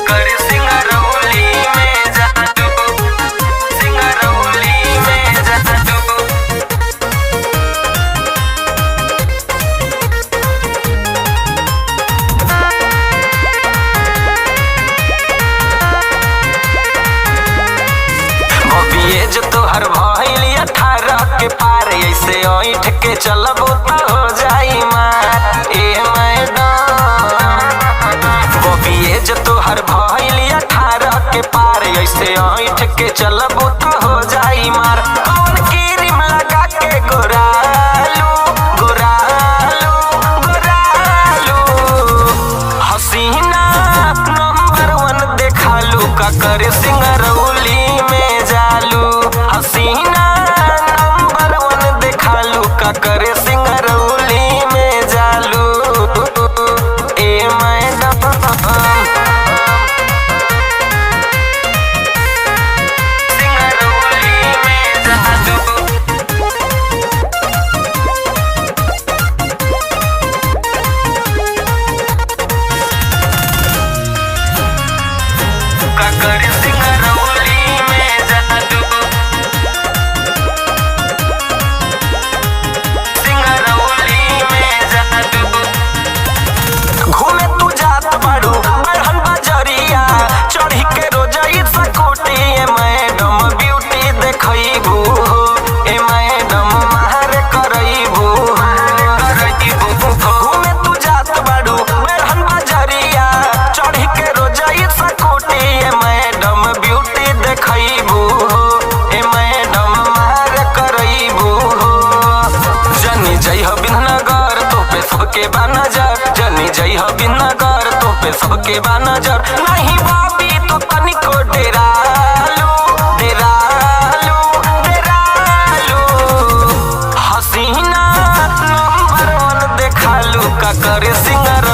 करे सिंगरौली में जादू, सिंगरौली में जादू। बबिए जो तोहर भइल 18 के पार, ऐसे ऐठ के चलबो त हो जाई मार ए मैडम। बबिए जो तोहर भइल 18 के पार, ऐसे ऐठ के चलबो त हो जाई मार। कौन क्रीम लगा के गोरालू गोरालू गोरालू, हसीना नंबर 1 देखालू का करे सिंगरौली में जालू। हसीना नंबर 1 देखालू का करे सिंगरौली में जालू ए मैडम। सिंगरौली में जादू, का करे सिंगरौली में जादू, सिंगरौली में जादू। घूमे तू जात बाड़ू बढ़न बजरिया, चढ़ी के रोजई सकोटी ए मैडम ब्यूटी देखइबू हो ए मैडम मार करइबू। घूमे तू जात बाड़ू बढ़न बजरिया, चढ़ी के रोजई सकोटी ए मैडम ब्यूटी देखइबू हो ए मैडम मार करइबू हो। जनी जइह बिनगर तो पे सबके बा नजर, जनी जइह बिनगर तो पे सबके बा नजर। नहीं बाबी तो तनिको डेरालू डेरालू डेरालू, हसीना नंबर 1 देखालू का करे सिंगर